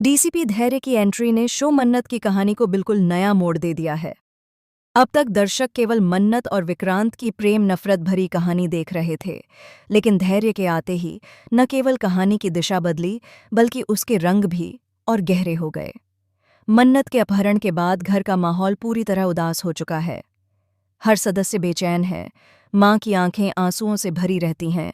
DCP धैर्य की entry ने शो मन्नत की कहानी को बिल्कुल नया मोड़ दे दिया है। अब तक दर्शक केवल मन्नत और विक्रांत की प्रेम नफरत भरी कहानी देख रहे थे, लेकिन धैर्य के आते ही न केवल कहानी की दिशा बदली, बल्कि उसके रंग भी और गहरे हो गए। मन्नत के अपहरण के बाद घर का माहौल पूरी तरह उदास हो चुका है। हर सदस्य बेचैन है, माँ की आंखें आंसुओं से भरी रहती हैं,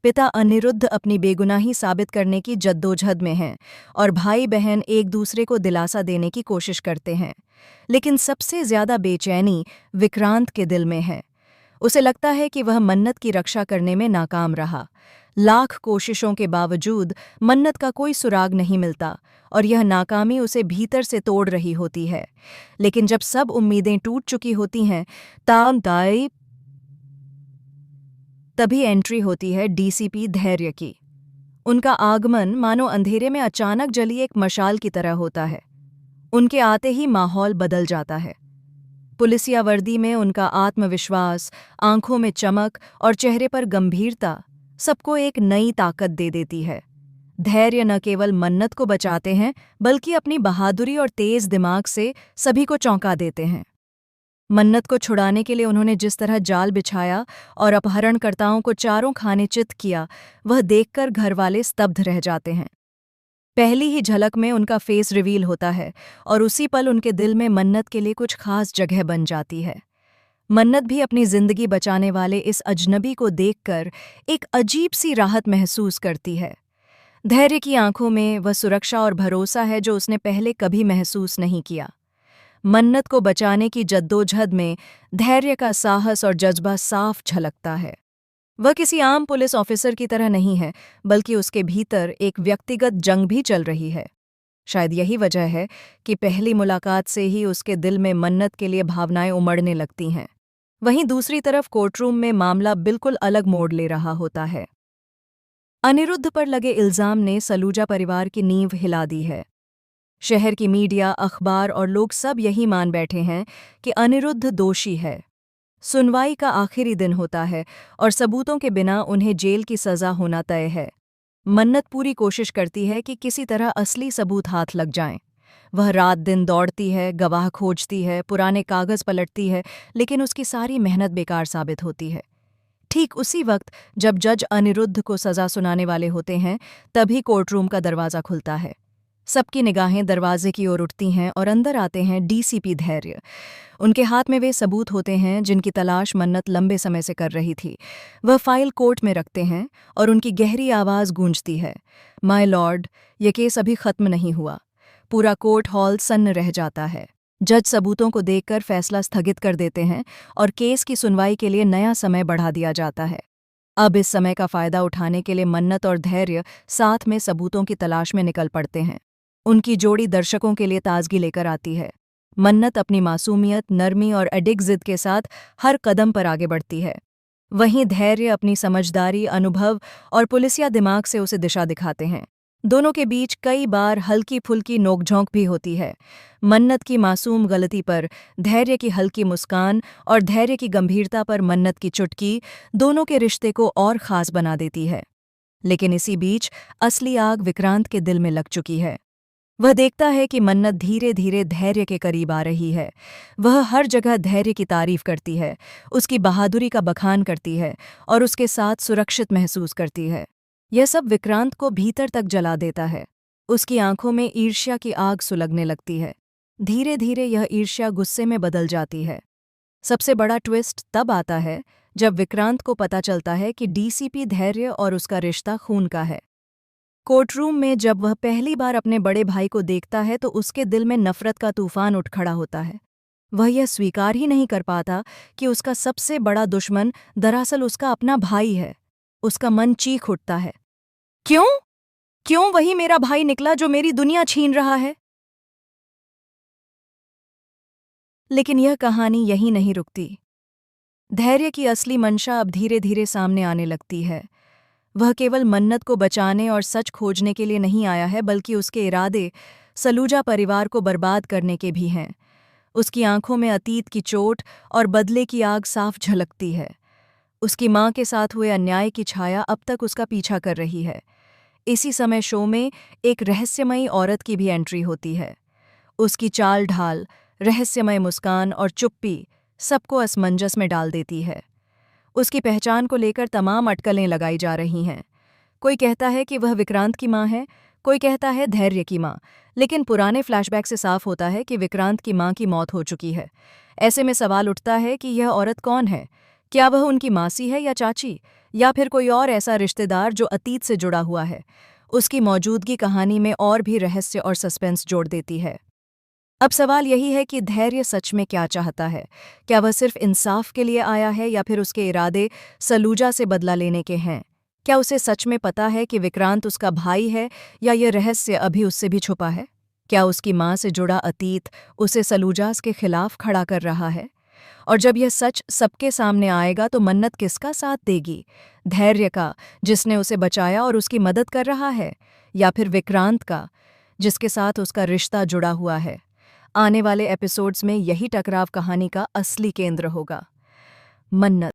पिता अनिरुद्ध अपनी बेगुनाही साबित करने की जद्दोजहद में हैं और भाई बहन एक दूसरे को दिलासा देने की कोशिश करते हैं। लेकिन सबसे ज्यादा बेचैनी विक्रांत के दिल में है। उसे लगता है कि वह मन्नत की रक्षा करने में नाकाम रहा। लाख कोशिशों के बावजूद मन्नत का कोई सुराग नहीं मिलता और यह नाकामी उसे भीतर से तोड़ रही होती है। लेकिन जब सब उम्मीदें टूट चुकी होती हैं, तभी एंट्री होती है डीसीपी धैर्य की। उनका आगमन मानो अंधेरे में अचानक जली एक मशाल की तरह होता है। उनके आते ही माहौल बदल जाता है। पुलिसिया वर्दी में उनका आत्मविश्वास, आंखों में चमक और चेहरे पर गंभीरता सबको एक नई ताकत दे देती है। धैर्य न केवल मन्नत को बचाते हैं, बल्कि अपनी बहादुरी और तेज दिमाग से सभी को चौंका देते हैं। मन्नत को छुड़ाने के लिए उन्होंने जिस तरह जाल बिछाया और अपहरणकर्ताओं को चारों खाने चित किया, वह देखकर घरवाले स्तब्ध रह जाते हैं। पहली ही झलक में उनका फेस रिवील होता है और उसी पल उनके दिल में मन्नत के लिए कुछ खास जगह बन जाती है। मन्नत भी अपनी जिंदगी बचाने वाले इस अजनबी को देखकर एक अजीब सी राहत महसूस करती है। धैर्य की आंखों में वह सुरक्षा और भरोसा है जो उसने पहले कभी महसूस नहीं किया। मन्नत को बचाने की जद्दोजहद में धैर्य का साहस और जज्बा साफ झलकता है। वह किसी आम पुलिस ऑफिसर की तरह नहीं है, बल्कि उसके भीतर एक व्यक्तिगत जंग भी चल रही है। शायद यही वजह है कि पहली मुलाकात से ही उसके दिल में मन्नत के लिए भावनाएं उमड़ने लगती हैं। वहीं दूसरी तरफ कोर्टरूम में मामला बिल्कुल अलग मोड़ ले रहा होता है। अनिरुद्ध पर लगे इल्जाम ने सलूजा परिवार की नींव हिला दी है। शहर की मीडिया, अखबार और लोग सब यही मान बैठे हैं कि अनिरुद्ध दोषी है। सुनवाई का आखिरी दिन होता है और सबूतों के बिना उन्हें जेल की सजा होना तय है। मन्नत पूरी कोशिश करती है कि किसी तरह असली सबूत हाथ लग जाएं। वह रात दिन दौड़ती है, गवाह खोजती है, पुराने कागज पलटती है, लेकिन उसकी सारी मेहनत बेकार साबित होती है। ठीक उसी वक्त जब जज अनिरुद्ध को सजा सुनाने वाले होते हैं, तभी कोर्टरूम का दरवाज़ा खुलता है। सबकी निगाहें दरवाजे की ओर उठती हैं और अंदर आते हैं डीसीपी धैर्य। उनके हाथ में वे सबूत होते हैं जिनकी तलाश मन्नत लंबे समय से कर रही थी। वह फाइल कोर्ट में रखते हैं और उनकी गहरी आवाज़ गूंजती है, माय लॉर्ड, ये केस अभी खत्म नहीं हुआ। पूरा कोर्ट हॉल सन्न रह जाता है। जज सबूतों को देखकर फैसला स्थगित कर देते हैं और केस की सुनवाई के लिए नया समय बढ़ा दिया जाता है। अब इस समय का फायदा उठाने के लिए मन्नत और धैर्य साथ में सबूतों की तलाश में निकल पड़ते हैं। उनकी जोड़ी दर्शकों के लिए ताजगी लेकर आती है। मन्नत अपनी मासूमियत, नरमी और अडिग जिद के साथ हर कदम पर आगे बढ़ती है। वहीं धैर्य अपनी समझदारी, अनुभव और पुलिसिया दिमाग से उसे दिशा दिखाते हैं। दोनों के बीच कई बार हल्की फुल्की नोकझोंक भी होती है। मन्नत की मासूम गलती पर धैर्य की हल्की मुस्कान और धैर्य की गंभीरता पर मन्नत की चुटकी दोनों के रिश्ते को और खास बना देती है। लेकिन इसी बीच असली आग विक्रांत के दिल में लग चुकी है। वह देखता है कि मन्नत धीरे धीरे धैर्य के करीब आ रही है। वह हर जगह धैर्य की तारीफ करती है, उसकी बहादुरी का बखान करती है और उसके साथ सुरक्षित महसूस करती है। यह सब विक्रांत को भीतर तक जला देता है। उसकी आंखों में ईर्ष्या की आग सुलगने लगती है। धीरे धीरे यह ईर्ष्या गुस्से में बदल जाती है। सबसे बड़ा ट्विस्ट तब आता है जब विक्रांत को पता चलता है कि डीसीपी धैर्य और उसका रिश्ता खून का है। कोर्टरूम में जब वह पहली बार अपने बड़े भाई को देखता है तो उसके दिल में नफरत का तूफान उठ खड़ा होता है। वह यह स्वीकार ही नहीं कर पाता कि उसका सबसे बड़ा दुश्मन दरअसल उसका अपना भाई है। उसका मन चीख उठता है, क्यों क्यों वही मेरा भाई निकला जो मेरी दुनिया छीन रहा है। लेकिन यह कहानी यहीं नहीं रुकती। धैर्य की असली मंशा अब धीरे धीरे सामने आने लगती है। वह केवल मन्नत को बचाने और सच खोजने के लिए नहीं आया है, बल्कि उसके इरादे सलूजा परिवार को बर्बाद करने के भी हैं। उसकी आंखों में अतीत की चोट और बदले की आग साफ झलकती है। उसकी मां के साथ हुए अन्याय की छाया अब तक उसका पीछा कर रही है। इसी समय शो में एक रहस्यमयी औरत की भी एंट्री होती है। उसकी चाल ढाल, रहस्यमय मुस्कान और चुप्पी सबको असमंजस में डाल देती है। उसकी पहचान को लेकर तमाम अटकलें लगाई जा रही हैं। कोई कहता है कि वह विक्रांत की माँ है, कोई कहता है धैर्य की माँ, लेकिन पुराने फ्लैशबैक से साफ होता है कि विक्रांत की माँ की मौत हो चुकी है। ऐसे में सवाल उठता है कि यह औरत कौन है? क्या वह उनकी मासी है या चाची, या फिर कोई और ऐसा रिश्तेदार जो अतीत से जुड़ा हुआ है? उसकी मौजूदगी कहानी में और भी रहस्य और सस्पेंस जोड़ देती है। अब सवाल यही है कि धैर्य सच में क्या चाहता है? क्या वह सिर्फ इंसाफ के लिए आया है या फिर उसके इरादे सलूजा से बदला लेने के हैं? क्या उसे सच में पता है कि विक्रांत उसका भाई है या यह रहस्य अभी उससे भी छुपा है? क्या उसकी माँ से जुड़ा अतीत उसे सलूजास के खिलाफ खड़ा कर रहा है? और जब यह सच सबके सामने आएगा तो मन्नत किसका साथ देगी? धैर्य का, जिसने उसे बचाया और उसकी मदद कर रहा है, या फिर विक्रांत का, जिसके साथ उसका रिश्ता जुड़ा हुआ है? आने वाले एपिसोड्स में यही टकराव कहानी का असली केंद्र होगा। मन्नत।